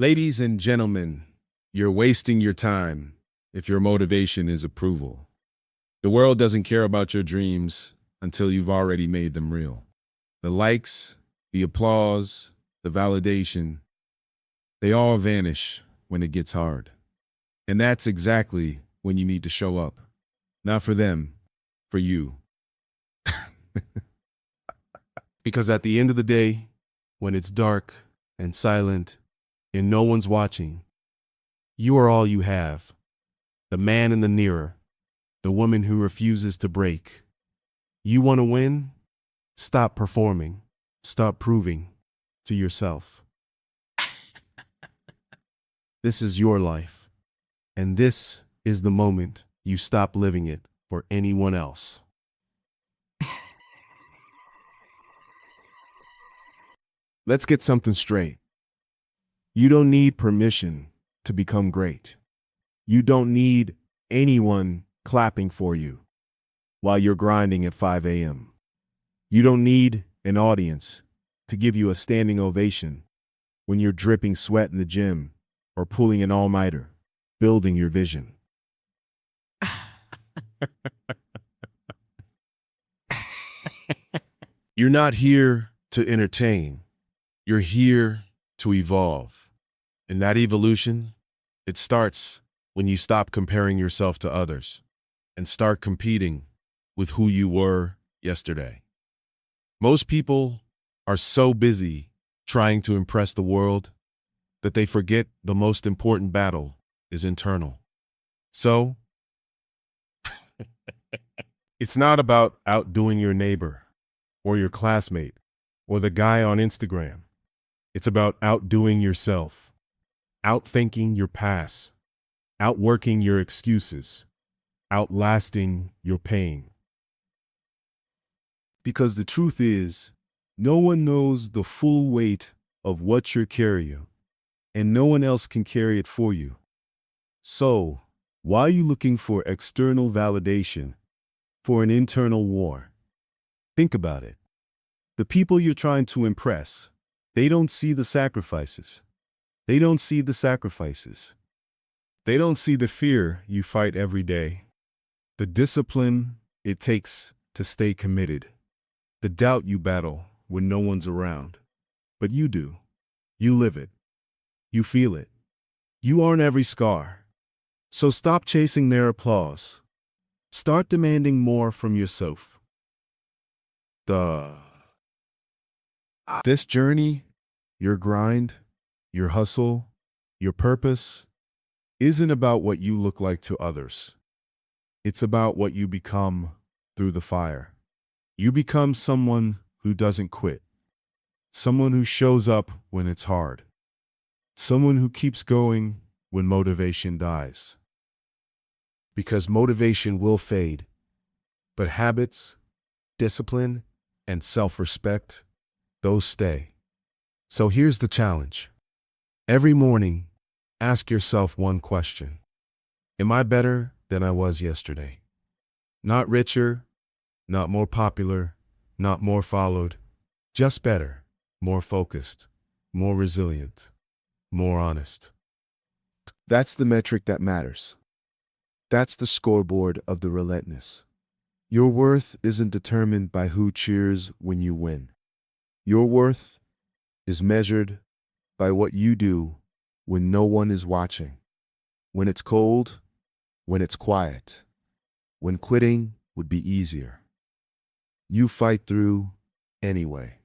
Ladies and gentlemen, you're wasting your time if your motivation is approval. The world doesn't care about your dreams until you've already made them real. The likes, the applause, the validation, they all vanish when it gets hard. And that's exactly when you need to show up. Not for them, for you. Because at the end of the day, when it's dark and silent and no one's watching, you are all you have. The man in the mirror, the woman who refuses to break. You want to win? Stop performing. Stop proving to yourself. This is your life, and this is the moment you stop living it for anyone else. Let's get something straight. You don't need permission to become great. You don't need anyone clapping for you while you're grinding at 5 a.m. You don't need an audience to give you a standing ovation when you're dripping sweat in the gym or pulling an all-nighter, building your vision. You're not here to entertain. You're here to evolve. And that evolution, it starts when you stop comparing yourself to others and start competing with who you were yesterday. Most people are so busy trying to impress the world that they forget the most important battle is internal. So, it's not about outdoing your neighbor or your classmate or the guy on Instagram. It's about outdoing yourself, outthinking your past, outworking your excuses, outlasting your pain. Because the truth is, no one knows the full weight of what you're carrying, and no one else can carry it for you. So, why are you looking for external validation for an internal war? Think about it. The people you're trying to impress, they don't see the sacrifices. They don't see the sacrifices. They don't see the fear you fight every day, the discipline it takes to stay committed, the doubt you battle when no one's around. But you do. You live it. You feel it. You aren't every scar. So stop chasing their applause. Start demanding more from yourself. This journey, your grind, your hustle, your purpose, isn't about what you look like to others. It's about what you become through the fire. You become someone who doesn't quit, someone who shows up when it's hard, someone who keeps going when motivation dies. Because motivation will fade, but habits, discipline, and self-respect, those stay. So here's the challenge. Every morning, ask yourself one question. Am I better than I was yesterday? Not richer, not more popular, not more followed, just better, more focused, more resilient, more honest. That's the metric that matters. That's the scoreboard of the relentless. Your worth isn't determined by who cheers when you win. Your worth is measured by what you do when no one is watching, when it's cold, when it's quiet, when quitting would be easier. You fight through anyway.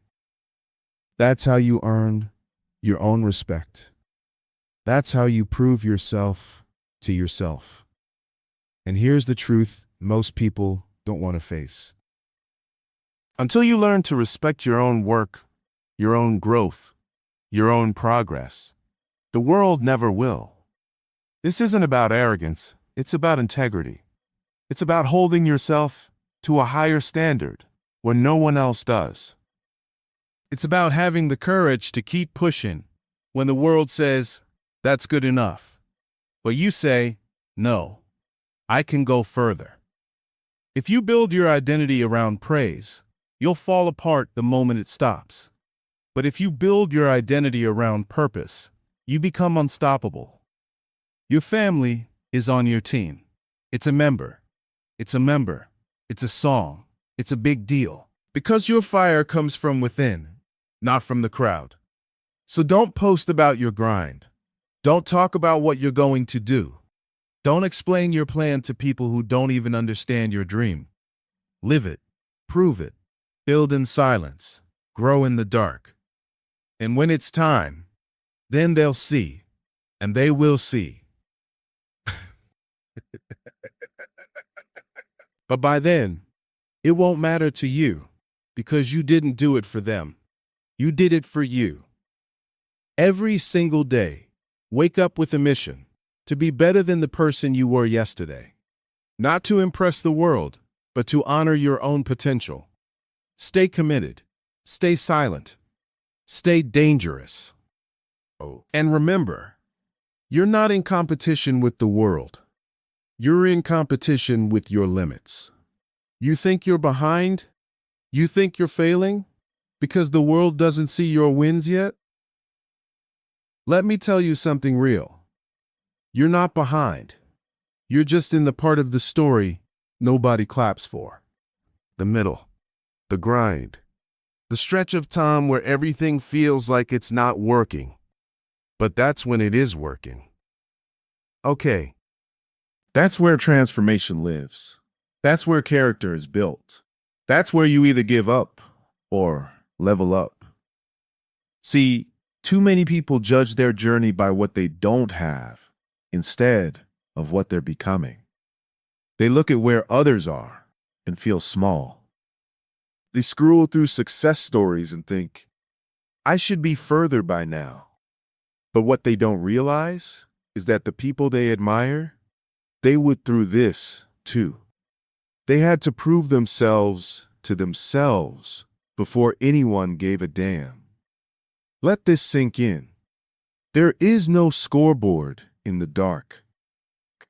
That's how you earn your own respect. That's how you prove yourself to yourself. And here's the truth most people don't want to face. Until you learn to respect your own work, your own growth, your own progress, the world never will. This isn't about arrogance, it's about integrity. It's about holding yourself to a higher standard when no one else does. It's about having the courage to keep pushing when the world says, that's good enough. But you say, no, I can go further. If you build your identity around praise, you'll fall apart the moment it stops. But if you build your identity around purpose, you become unstoppable. Your family is on your team. It's a member. It's a member. It's a song. It's a big deal. Because your fire comes from within, not from the crowd. So don't post about your grind. Don't talk about what you're going to do. Don't explain your plan to people who don't even understand your dream. Live it. Prove it. Build in silence. Grow in the dark. And when it's time, then they'll see. And they will see. But by then, it won't matter to you because you didn't do it for them. You did it for you. Every single day, wake up with a mission to be better than the person you were yesterday. Not to impress the world, but to honor your own potential. Stay committed. Stay silent. Stay dangerous. Oh. And remember, you're not in competition with the world. You're in competition with your limits. You think you're behind? You think you're failing? Because the world doesn't see your wins yet? Let me tell you something real. You're not behind. You're just in the part of the story nobody claps for. The middle. The grind. The stretch of time where everything feels like it's not working. But that's when it is working. Okay. That's where transformation lives. That's where character is built. That's where you either give up or level up. See, too many people judge their journey by what they don't have instead of what they're becoming. They look at where others are and feel small. They scroll through success stories and think, I should be further by now. But what they don't realize is that the people they admire, they went through this too. They had to prove themselves to themselves before anyone gave a damn. Let this sink in. There is no scoreboard in the dark.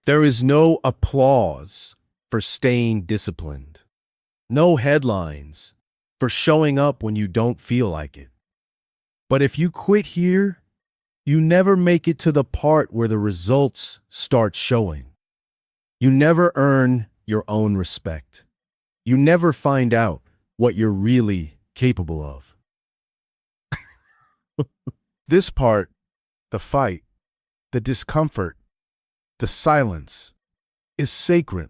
There is no applause for staying disciplined. No headlines for showing up when you don't feel like it. But if you quit here, you never make it to the part where the results start showing. You never earn your own respect. You never find out what you're really capable of. This part, the fight, the discomfort, the silence, is sacred.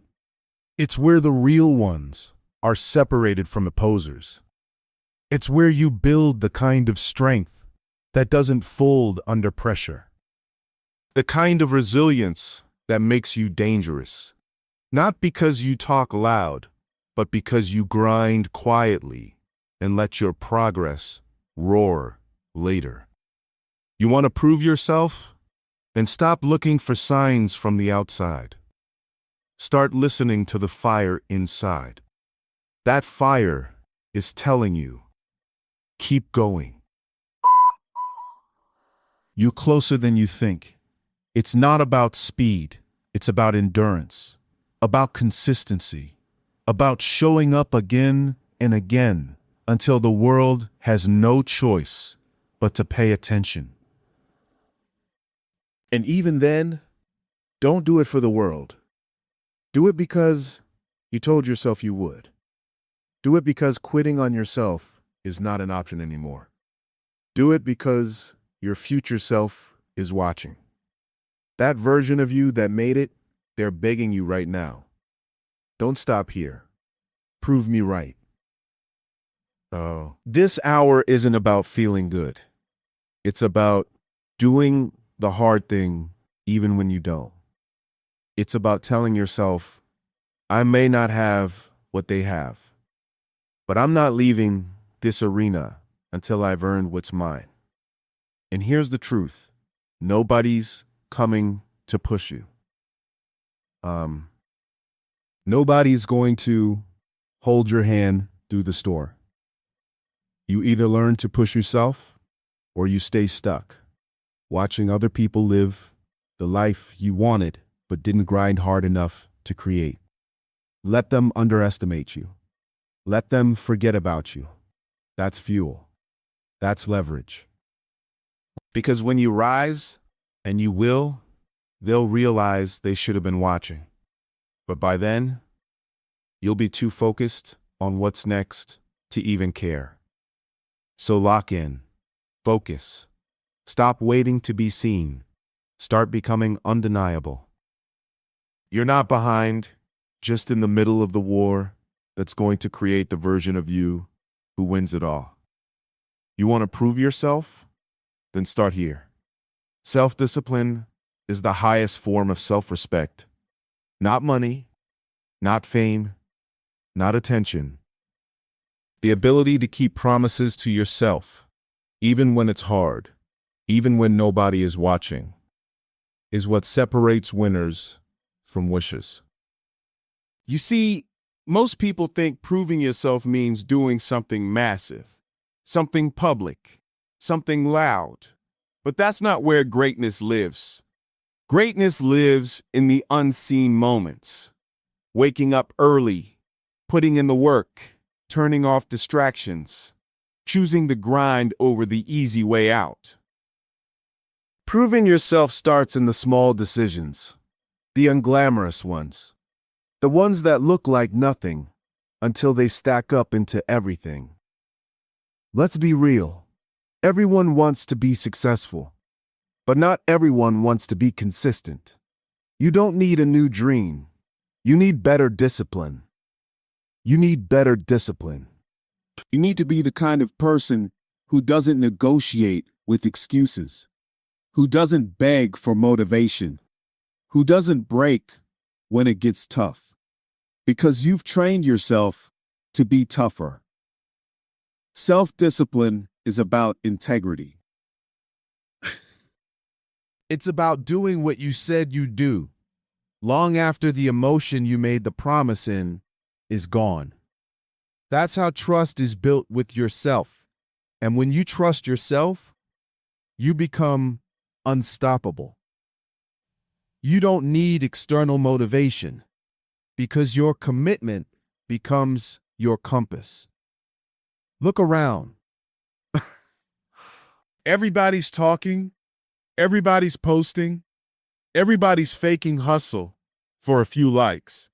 It's where the real ones are separated from the posers. It's where you build the kind of strength that doesn't fold under pressure. The kind of resilience that makes you dangerous. Not because you talk loud, but because you grind quietly and let your progress roar later. You want to prove yourself? Then stop looking for signs from the outside. Start listening to the fire inside. That fire is telling you, keep going. You're closer than you think. It's not about speed. It's about endurance, about consistency, about showing up again and again until the world has no choice but to pay attention. And even then, don't do it for the world. Do it because you told yourself you would. Do it because quitting on yourself is not an option anymore. Do it because your future self is watching. That version of you that made it, they're begging you right now. Don't stop here. Prove me right. This hour isn't about feeling good. It's about doing the hard thing even when you don't. It's about telling yourself, I may not have what they have, but I'm not leaving this arena until I've earned what's mine. And here's the truth. Nobody's coming to push you. Nobody's going to hold your hand through the store. You either learn to push yourself or you stay stuck, watching other people live the life you wanted but didn't grind hard enough to create. Let them underestimate you. Let them forget about you. That's fuel. That's leverage. Because when you rise, and you will, they'll realize they should have been watching. But by then, you'll be too focused on what's next to even care. So lock in, focus, stop waiting to be seen, start becoming undeniable. You're not behind, just in the middle of the war that's going to create the version of you who wins it all. You want to prove yourself? Then start here. Self-discipline is the highest form of self-respect. Not money, not fame, not attention. The ability to keep promises to yourself, even when it's hard, even when nobody is watching, is what separates winners from wishers. You see, most people think proving yourself means doing something massive, something public, something loud. But that's not where greatness lives. Greatness lives in the unseen moments. Waking up early, putting in the work, turning off distractions, choosing the grind over the easy way out. Proving yourself starts in the small decisions, the unglamorous ones, the ones that look like nothing until they stack up into everything. Let's be real. Everyone wants to be successful, but not everyone wants to be consistent. You don't need a new dream. You need better discipline. You need better discipline. You need to be the kind of person who doesn't negotiate with excuses, who doesn't beg for motivation, who doesn't break when it gets tough, because you've trained yourself to be tougher. Self-discipline is about integrity. It's about doing what you said you'd do, long after the emotion you made the promise in is gone. That's how trust is built with yourself. And when you trust yourself, you become unstoppable. You don't need external motivation because your commitment becomes your compass. Look around. Everybody's talking, everybody's posting, everybody's faking hustle for a few likes.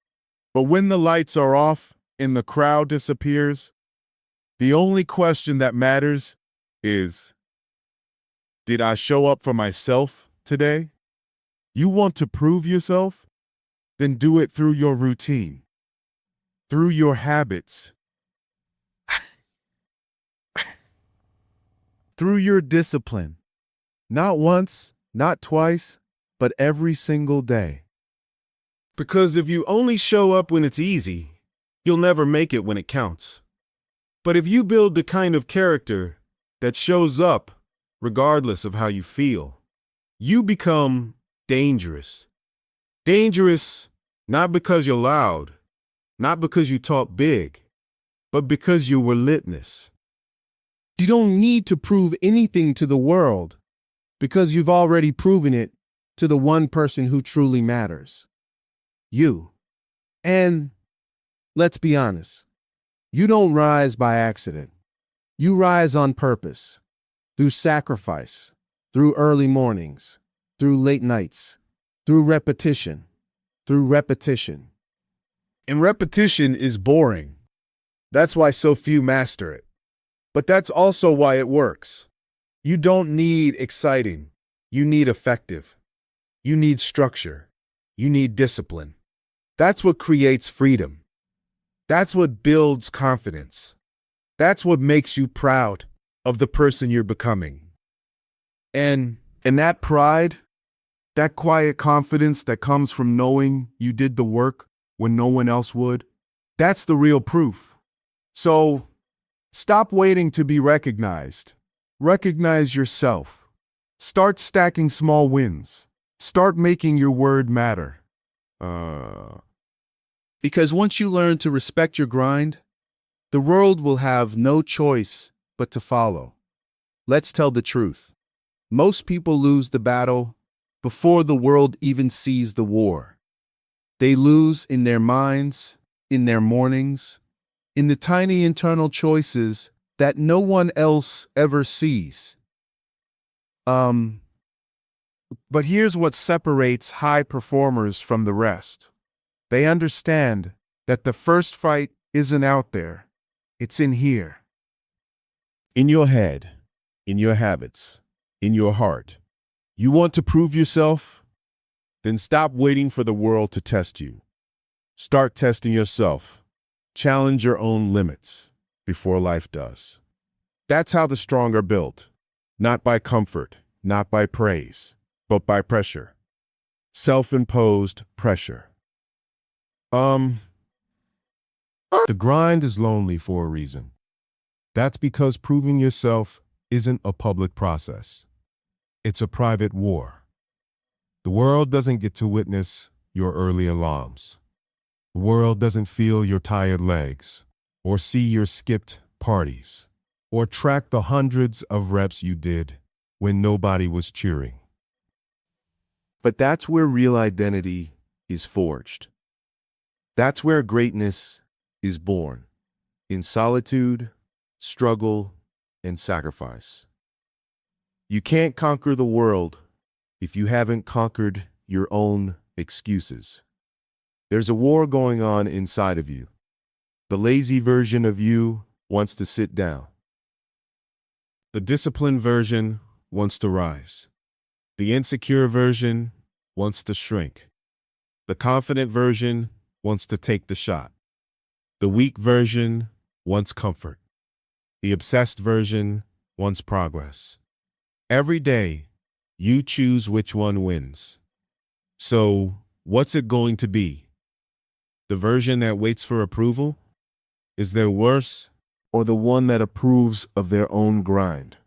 But when the lights are off and the crowd disappears, the only question that matters is, did I show up for myself today? You want to prove yourself? Then do it through your routine, through your habits, through your discipline. Not once, not twice, but every single day. Because if you only show up when it's easy, you'll never make it when it counts. But if you build the kind of character that shows up regardless of how you feel, you become dangerous. Dangerous not because you're loud, not because you talk big, but because you were litness. You don't need to prove anything to the world because you've already proven it to the one person who truly matters. You. And let's be honest, you don't rise by accident. You rise on purpose, through sacrifice, through early mornings, through late nights, through repetition, through repetition. And repetition is boring. That's why so few master it. But that's also why it works. You don't need exciting. You need effective. You need structure. You need discipline. That's what creates freedom. That's what builds confidence. That's what makes you proud of the person you're becoming. And that pride, that quiet confidence that comes from knowing you did the work when no one else would, that's the real proof. So, stop waiting to be recognized. Recognize yourself. Start stacking small wins. Start making your word matter. Because once you learn to respect your grind, the world will have no choice but to follow. Let's tell the truth. Most people lose the battle before the world even sees the war. They lose in their minds, in their mornings, in the tiny internal choices that no one else ever sees. Um, but here's what separates high performers from the rest. They understand that the first fight isn't out there. It's in here. In your head, in your habits, in your heart. You want to prove yourself? Then stop waiting for the world to test you. Start testing yourself. Challenge your own limits before life does. That's how the strong are built. Not by comfort, not by praise, but by pressure. Self-imposed pressure. The grind is lonely for a reason. That's because proving yourself isn't a public process. It's a private war. The world doesn't get to witness your early alarms. The world doesn't feel your tired legs, or see your skipped parties, or track the hundreds of reps you did when nobody was cheering. But that's where real identity is forged. That's where greatness is born, in solitude, struggle, and sacrifice. You can't conquer the world if you haven't conquered your own excuses. There's a war going on inside of you. The lazy version of you wants to sit down. The disciplined version wants to rise. The insecure version wants to shrink. The confident version wants to take the shot. The weak version wants comfort. The obsessed version wants progress. Every day, you choose which one wins. So, what's it going to be? The version that waits for approval? Is there worse? Or the one that approves of their own grind?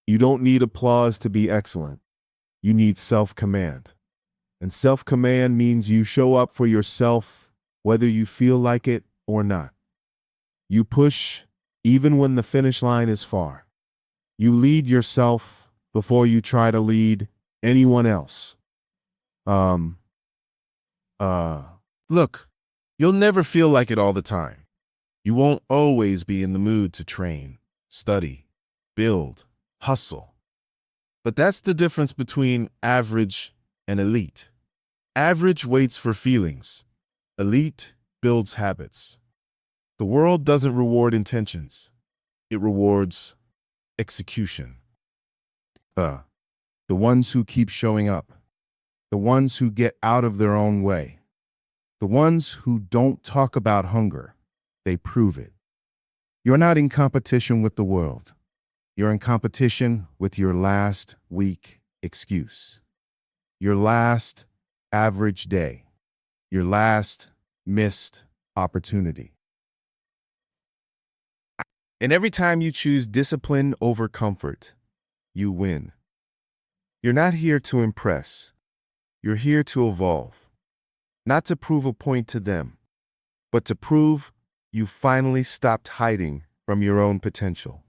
You don't need applause to be excellent. You need self-command. And self-command means you show up for yourself whether you feel like it or not. You push even when the finish line is far. You lead yourself before you try to lead anyone else. Look, you'll never feel like it all the time. You won't always be in the mood to train, study, build, hustle. But that's the difference between average and elite. Average waits for feelings. Elite builds habits. The world doesn't reward intentions. It rewards execution. The ones who keep showing up. The ones who get out of their own way. The ones who don't talk about hunger. They prove it. You're not in competition with the world. You're in competition with your last weak excuse. Your last average day. Your last missed opportunity. And every time you choose discipline over comfort, you win. You're not here to impress. You're here to evolve. Not to prove a point to them, but to prove you finally stopped hiding from your own potential.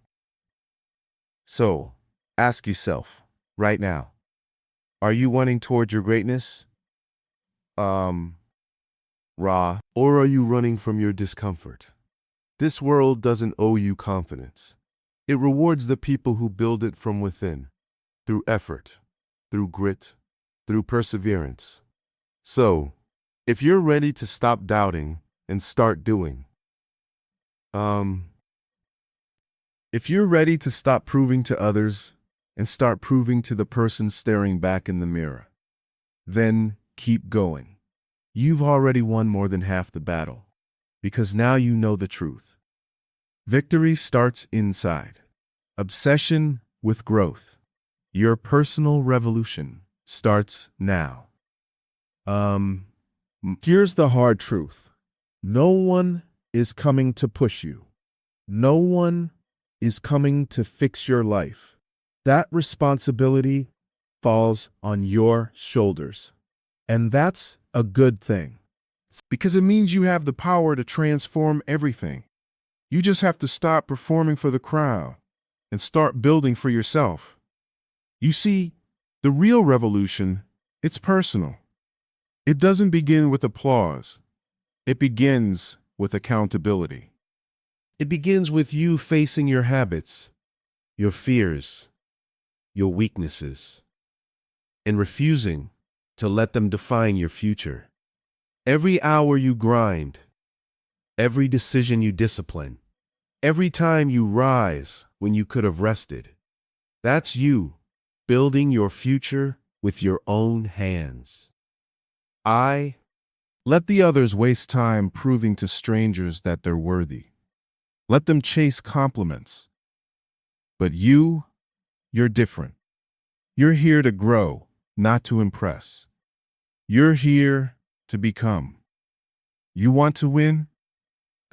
So, ask yourself, right now, are you running toward your greatness? Or are you running from your discomfort? This world doesn't owe you confidence. It rewards the people who build it from within, through effort, through grit, through perseverance. So, if you're ready to stop doubting and start doing, if you're ready to stop proving to others and start proving to the person staring back in the mirror, then keep going. You've already won more than half the battle, because now you know the truth. Victory starts inside. Obsession with growth. Your personal revolution starts now. Here's the hard truth. No one is coming to push you. No one is coming to fix your life. That responsibility falls on your shoulders. And that's a good thing, because it means you have the power to transform everything. You just have to stop performing for the crowd and start building for yourself. You see, the real revolution, it's personal. It doesn't begin with applause. It begins with accountability. It begins with you facing your habits, your fears, your weaknesses and refusing to let them define your future. Every hour you grind, every decision you discipline, every time you rise when you could have rested, that's you building your future with your own hands. Let the others waste time proving to strangers that they're worthy. Let them chase compliments. But you're different. You're here to grow, not to impress. You're here to become. You want to win?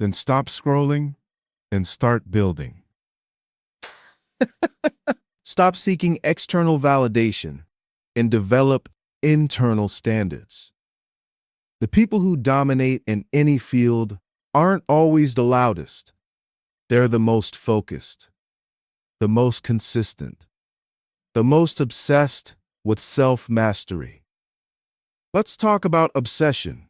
Then stop scrolling and start building. Stop seeking external validation and develop internal standards. The people who dominate in any field aren't always the loudest. They're the most focused, the most consistent, the most obsessed with self-mastery. Let's talk about obsession.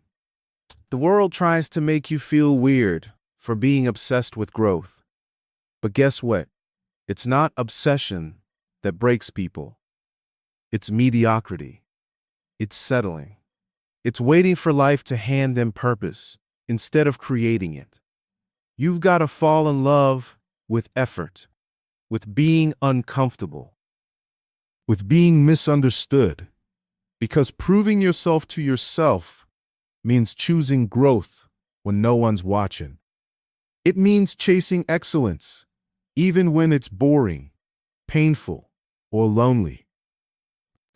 The world tries to make you feel weird for being obsessed with growth. But guess what? It's not obsession that breaks people. It's mediocrity. It's settling. It's waiting for life to hand them purpose instead of creating it. You've got to fall in love with effort, with being uncomfortable, with being misunderstood, because proving yourself to yourself means choosing growth when no one's watching. It means chasing excellence, even when it's boring, painful, or lonely.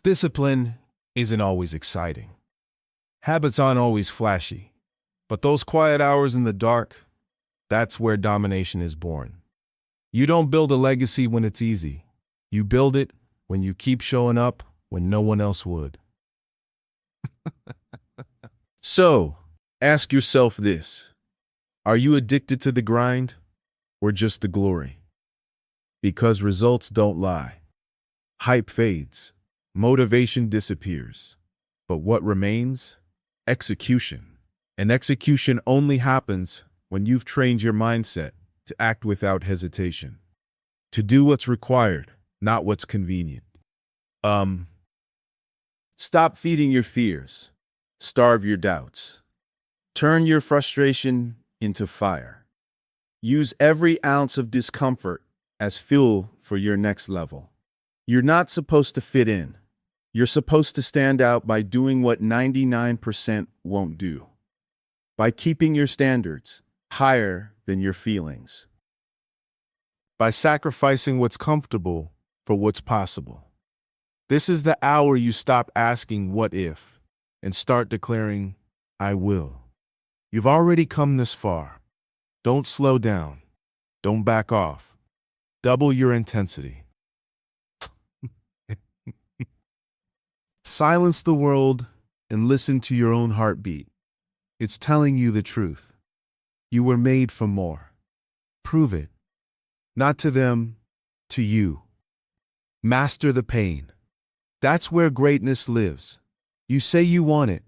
Discipline isn't always exciting. Habits aren't always flashy. But those quiet hours in the dark, that's where domination is born. You don't build a legacy when it's easy. You build it when you keep showing up when no one else would. So, ask yourself this. Are you addicted to the grind or just the glory? Because results don't lie. Hype fades. Motivation disappears. But what remains? Execution. And execution only happens when you've trained your mindset to act without hesitation. To do what's required, not what's convenient. Stop feeding your fears. Starve your doubts. Turn your frustration into fire. Use every ounce of discomfort as fuel for your next level. You're not supposed to fit in. You're supposed to stand out by doing what 99% won't do. By keeping your standards higher than your feelings. By sacrificing what's comfortable for what's possible. This is the hour you stop asking what if and start declaring, I will. You've already come this far. Don't slow down. Don't back off. Double your intensity. Silence the world and listen to your own heartbeat. It's telling you the truth. You were made for more. Prove it. Not to them, to you. Master the pain. That's where greatness lives. You say you want it,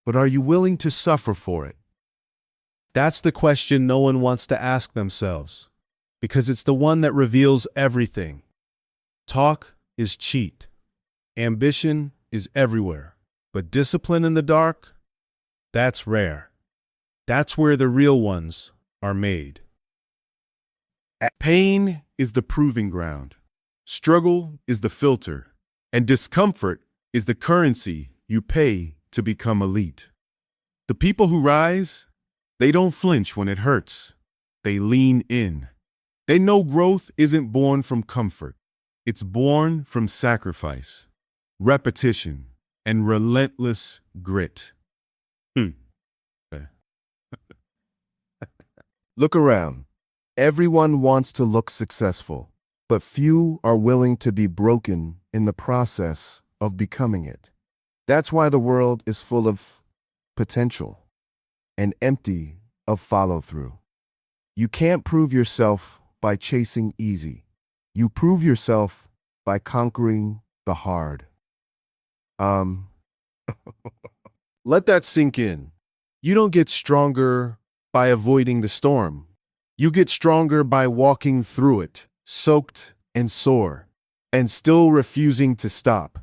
but are you willing to suffer for it? That's the question no one wants to ask themselves, because it's the one that reveals everything. Talk is cheat. Ambition is everywhere, but discipline in the dark, that's rare. That's where the real ones are made. Pain is the proving ground. Struggle is the filter. And discomfort is the currency you pay to become elite. The people who rise, they don't flinch when it hurts. They lean in. They know growth isn't born from comfort. It's born from sacrifice, repetition, and relentless grit. Look around. Everyone wants to look successful, but few are willing to be broken in the process of becoming it. That's why the world is full of potential and empty of follow-through. You can't prove yourself by chasing easy. You prove yourself by conquering the hard. Let that sink in. You don't get stronger by avoiding the storm. You get stronger by walking through it, soaked and sore. and still refusing to stop.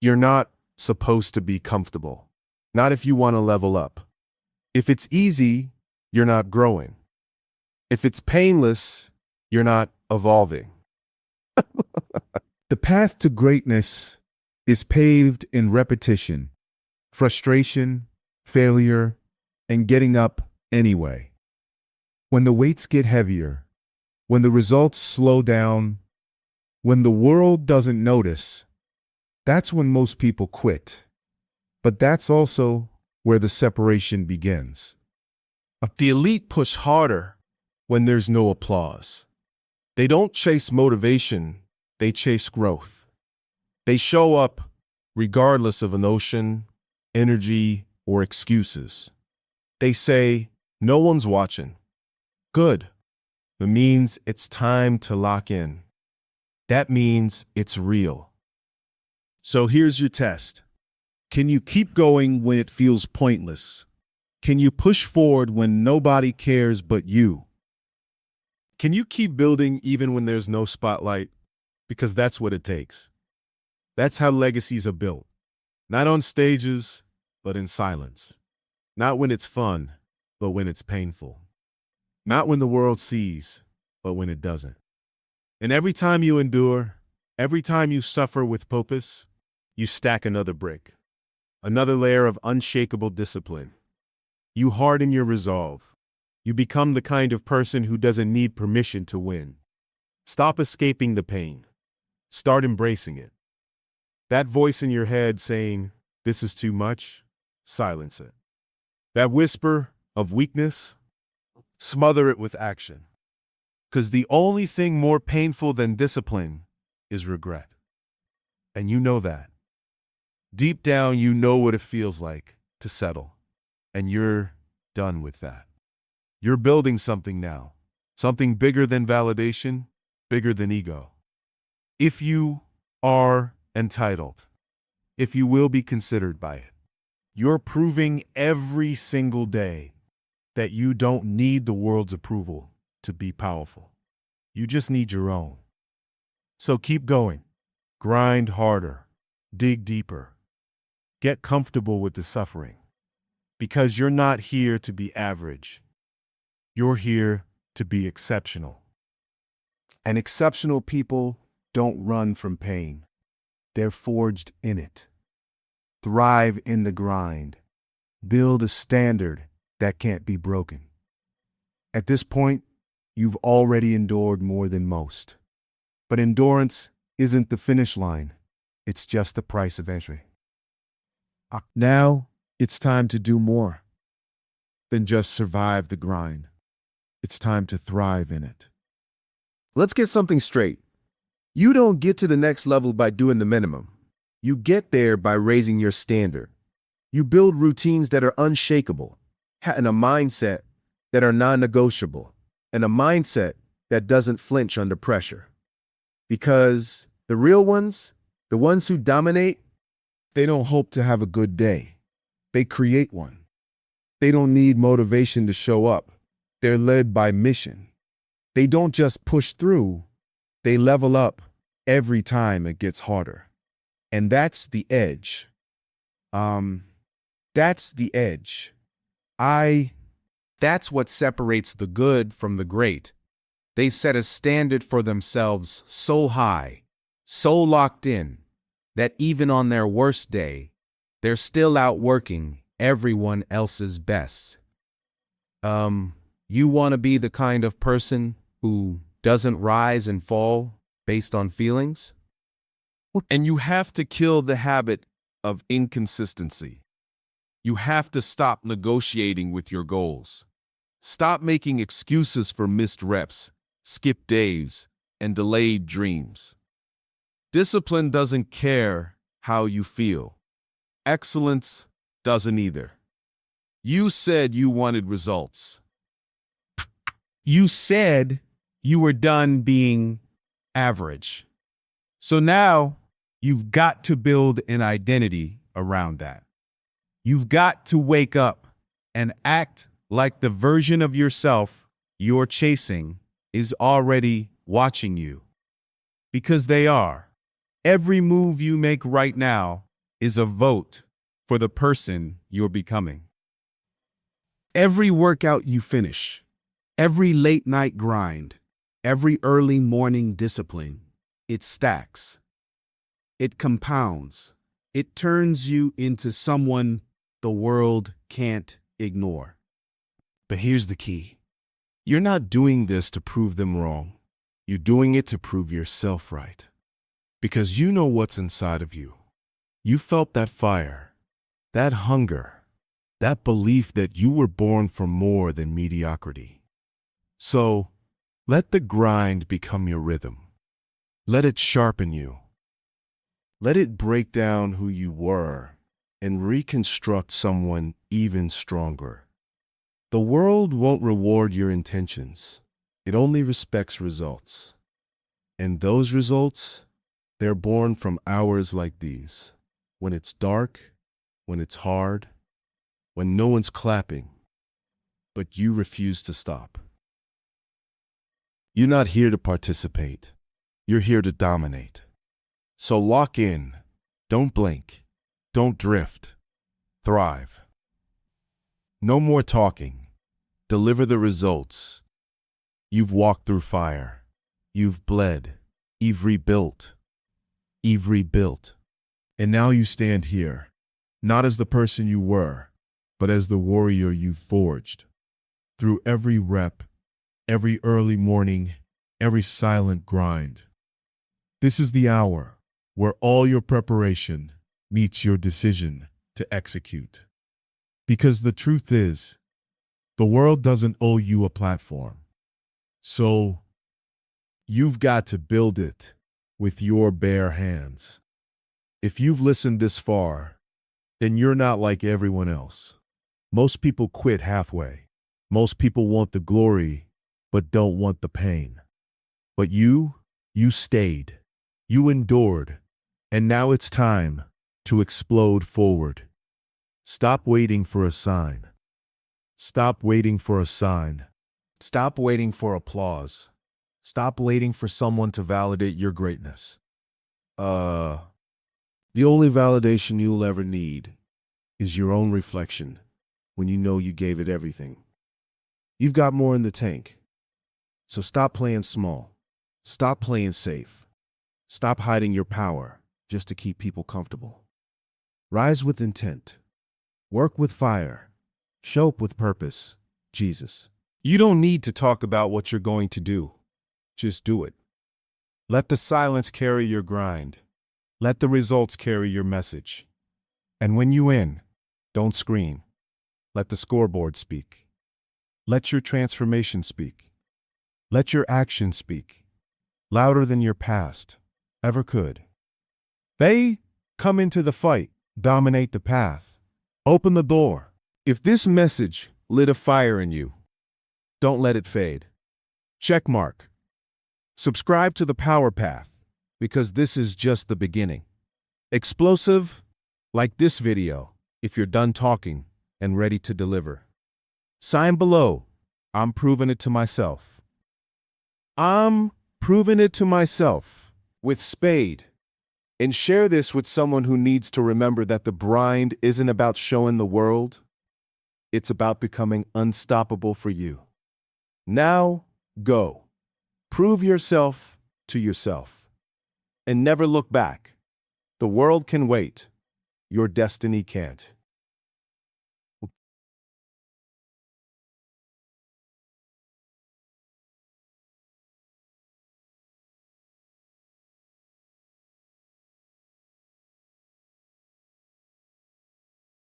You're not supposed to be comfortable. Not if you want to level up. If it's easy, you're not growing. If it's painless, you're not evolving. The path to greatness is paved in repetition, frustration, failure, and getting up anyway. When the weights get heavier, when the results slow down, when the world doesn't notice, that's when most people quit. But that's also where the separation begins. The elite push harder when there's no applause. They don't chase motivation, they chase growth. They show up regardless of emotion, energy, or excuses. They say, no one's watching. Good. It means it's time to lock in. That means it's real. So here's your test. Can you keep going when it feels pointless? Can you push forward when nobody cares but you? Can you keep building even when there's no spotlight? Because that's what it takes. That's how legacies are built. Not on stages, but in silence. Not when it's fun, but when it's painful. Not when the world sees, but when it doesn't. And every time you endure, every time you suffer with purpose, you stack another brick. Another layer of unshakable discipline. You harden your resolve. You become the kind of person who doesn't need permission to win. Stop escaping the pain. Start embracing it. That voice in your head saying, "This is too much," silence it. That whisper of weakness, smother it with action. Because the only thing more painful than discipline is regret. And you know that. Deep down, you know what it feels like to settle. And you're done with that. You're building something now. Something bigger than validation, bigger than ego. If you are entitled, if you will be considered by it, you're proving every single day that you don't need the world's approval to be powerful. You just need your own. So keep going. Grind harder. Dig deeper. Get comfortable with the suffering. Because you're not here to be average. You're here to be exceptional. And exceptional people don't run from pain. They're forged in it. Thrive in the grind. Build a standard that can't be broken. At this point, you've already endured more than most. But endurance isn't the finish line. It's just the price of entry. Now, it's time to do more than just survive the grind. It's time to thrive in it. Let's get something straight. You don't get to the next level by doing the minimum. You get there by raising your standard. You build routines that are unshakable, and a mindset that are non-negotiable, and a mindset that doesn't flinch under pressure. Because the real ones, the ones who dominate, they don't hope to have a good day. They create one. They don't need motivation to show up. They're led by mission. They don't just push through, they level up every time it gets harder. And that's the edge. That's the edge. That's what separates the good from the great. They set a standard for themselves so high, so locked in, that even on their worst day, they're still outworking everyone else's best. You want to be the kind of person who doesn't rise and fall based on feelings? And you have to kill the habit of inconsistency. You have to stop negotiating with your goals. Stop making excuses for missed reps, skipped days, and delayed dreams. Discipline doesn't care how you feel. Excellence doesn't either. You said you wanted results. You said you were done being average. So now you've got to build an identity around that. You've got to wake up and act like the version of yourself you're chasing is already watching you. Because they are. Every move you make right now is a vote for the person you're becoming. Every workout you finish, every late night grind, every early morning discipline, it stacks. It compounds. It turns you into someone the world can't ignore. But here's the key. You're not doing this to prove them wrong. You're doing it to prove yourself right. Because you know what's inside of you. You felt that fire, that hunger, that belief that you were born for more than mediocrity. So, let the grind become your rhythm. Let it sharpen you. Let it break down who you were and reconstruct someone even stronger. The world won't reward your intentions. It only respects results. And those results, they're born from hours like these. When it's dark, when it's hard, when no one's clapping, but you refuse to stop. You're not here to participate. You're here to dominate. So lock in. Don't blink. Don't drift. Thrive. No more talking. Deliver the results. You've walked through fire. You've bled. You've rebuilt. You've rebuilt. And now you stand here, not as the person you were, but as the warrior you forged. Through every rep, every early morning, every silent grind. This is the hour where all your preparation meets your decision to execute. Because the truth is, the world doesn't owe you a platform. So, you've got to build it with your bare hands. If you've listened this far, then you're not like everyone else. Most people quit halfway. Most people want the glory, but don't want the pain. But you stayed. You endured. And now it's time to explode forward. Stop waiting for a sign. Stop waiting for a sign. Stop waiting for applause. Stop waiting for someone to validate your greatness. The only validation you'll ever need is your own reflection when you know you gave it everything. You've got more in the tank. So stop playing small. Stop playing safe. Stop hiding your power just to keep people comfortable. Rise with intent. Work with fire. Show up with purpose. Jesus. You don't need to talk about what you're going to do. Just do it. Let the silence carry your grind. Let the results carry your message. And when you win, don't scream. Let the scoreboard speak. Let your transformation speak. Let your action speak. Louder than your past ever could. They come into the fight, dominate the path, open the door. If this message lit a fire in you, don't let it fade. Check mark. Subscribe to the Power Path, because this is just the beginning. Explosive, like this video, if you're done talking and ready to deliver. Sign below. I'm proving it to myself. I'm proving it to myself with Spade. And share this with someone who needs to remember that the grind isn't about showing the world. It's about becoming unstoppable for you. Now, go. Prove yourself to yourself. And never look back. The world can wait. Your destiny can't.